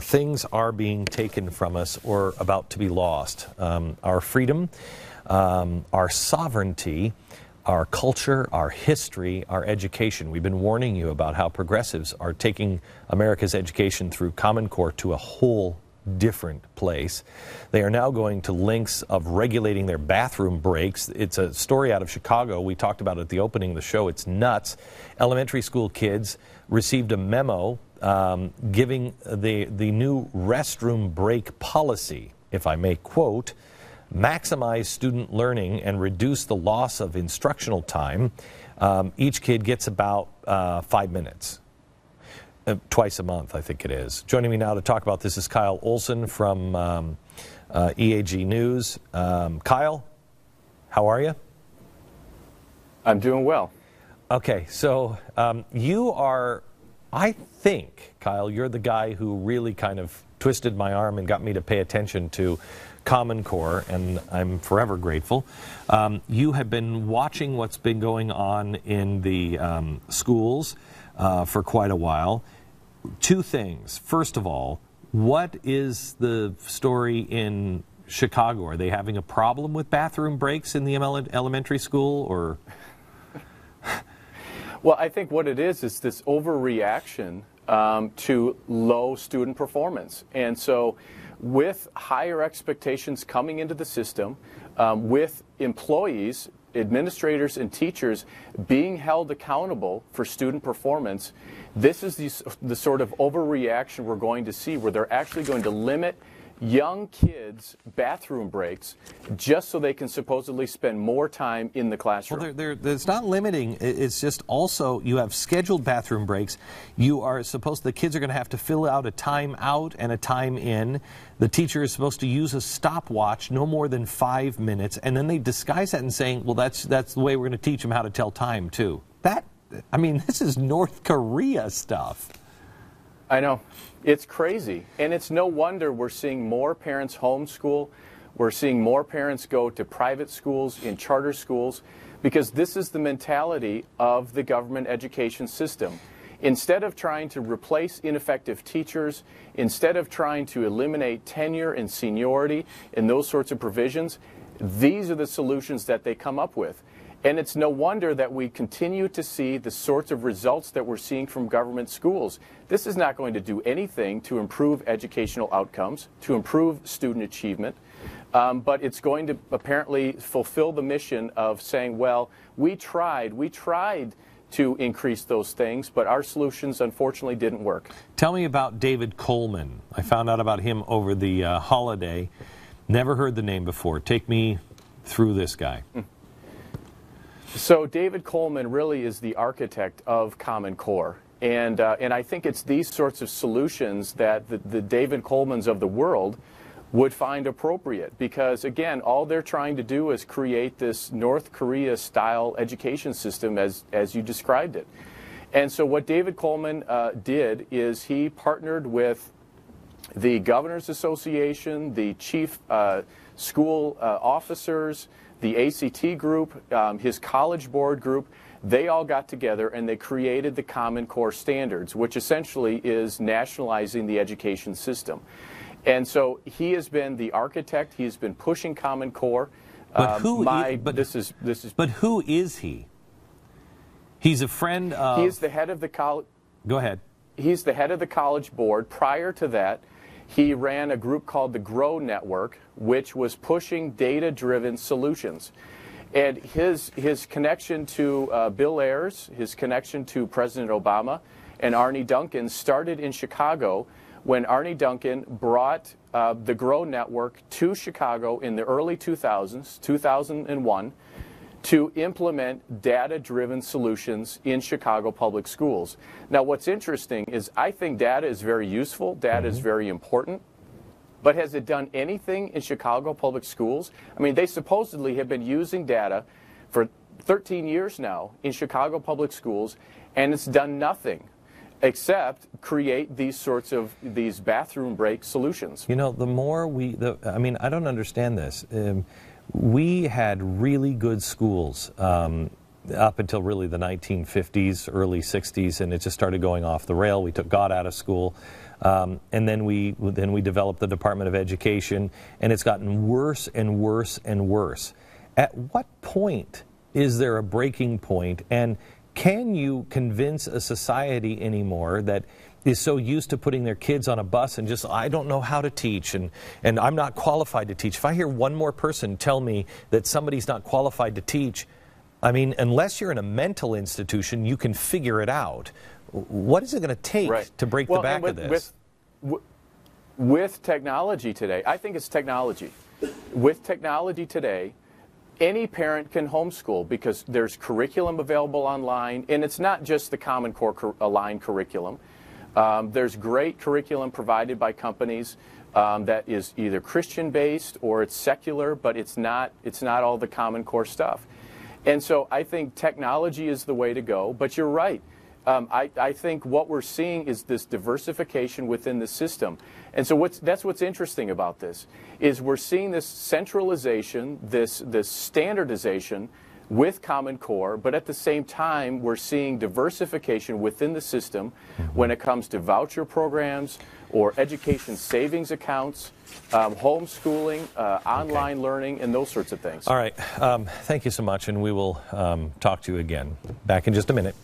Things are being taken from us or about to be lost. Our freedom, our sovereignty, our culture, our history, our education. We've been warning you about how progressives are taking America's education through Common Core to a whole different place. They are now going to lengths of regulating their bathroom breaks. It's a story out of Chicago. We talked about it at the opening of the show. It's nuts. Elementary school kids received a memo giving the new restroom break policy, if I may quote, maximize student learning and reduce the loss of instructional time. Each kid gets about 5 minutes. Twice a month, I think it is. Joining me now to talk about this is Kyle Olson from EAG News. Kyle, how are you? I'm doing well. Okay, so you are, I think, Kyle, you're the guy who really kind of twisted my arm and got me to pay attention to Common Core, and I'm forever grateful. You have been watching what's been going on in the schools for quite a while. Two things. First of all, what is the story in Chicago? Are they having a problem with bathroom breaks in the elementary school, or? Well, I think what it is this overreaction to low student performance. And so with higher expectations coming into the system, with employees, administrators, and teachers being held accountable for student performance, this is the sort of overreaction we're going to see, where they're actually going to limit young kids' bathroom breaks just so they can supposedly spend more time in the classroom. Well, it's not limiting. It's just also you have scheduled bathroom breaks. You are supposed, the kids are going to have to fill out a time out and a time in. The teacher is supposed to use a stopwatch, no more than 5 minutes, and then they disguise that in saying, well, that's the way we're going to teach them how to tell time too. I mean, this is North Korea stuff. I know. It's crazy. And it's no wonder we're seeing more parents homeschool. We're seeing more parents go to private schools, in charter schools, because this is the mentality of the government education system. Instead of trying to replace ineffective teachers, instead of trying to eliminate tenure and seniority and those sorts of provisions, these are the solutions that they come up with. And it's no wonder that we continue to see the sorts of results that we're seeing from government schools. This is not going to do anything to improve educational outcomes, to improve student achievement, but it's going to apparently fulfill the mission of saying, well, we tried to increase those things, but our solutions unfortunately didn't work. Tell me about David Coleman. I found out about him over the holiday. Never heard the name before. Take me through this guy. So David Coleman really is the architect of Common Core. And I think it's these sorts of solutions that the David Colemans of the world would find appropriate, because, again, all they're trying to do is create this North Korea-style education system as you described it. And so what David Coleman did is he partnered with the Governors Association, the chief school officers, the ACT group, his college board group. They all got together and they created the Common Core standards, which essentially is nationalizing the education system. And so he has been the architect. He's been pushing Common Core. But who is he? He's a friend of... He is the head of the college... Go ahead. He's the head of the college board. Prior to that, he ran a group called the GROW Network, which was pushing data-driven solutions. And his connection to Bill Ayers, his connection to President Obama, and Arne Duncan started in Chicago when Arne Duncan brought the GROW Network to Chicago in the early 2000s, 2001, to implement data-driven solutions in Chicago public schools. Now, what's interesting is I think data is very useful, data is very important, but has it done anything in Chicago public schools? I mean, they supposedly have been using data for 13 years now in Chicago public schools, and it's done nothing except create these sorts of bathroom break solutions. You know, the more I mean, I don't understand this. We had really good schools up until really the 1950s, early 60s, and it just started going off the rail. We took God out of school. And then we developed the Department of Education, and it's gotten worse and worse and worse. At what point is there a breaking point, and can you convince a society anymore that is so used to putting their kids on a bus and just, I don't know how to teach, and I'm not qualified to teach. If I hear one more person tell me that somebody's not qualified to teach, I mean, unless you're in a mental institution, you can figure it out. What is it going to take to break the back of this? With technology today, I think it's technology. With technology today, any parent can homeschool because there's curriculum available online, and it's not just the Common Core aligned curriculum. There's great curriculum provided by companies that is either Christian-based or it's secular, but it's not all the Common Core stuff. And so I think technology is the way to go, but you're right. I think what we're seeing is this diversification within the system. And so that's what's interesting about this, is we're seeing this centralization, this standardization with Common Core, but at the same time, we're seeing diversification within the system when it comes to voucher programs or education savings accounts, homeschooling, online learning, and those sorts of things. All right. Thank you so much, and we will talk to you again. Back in just a minute.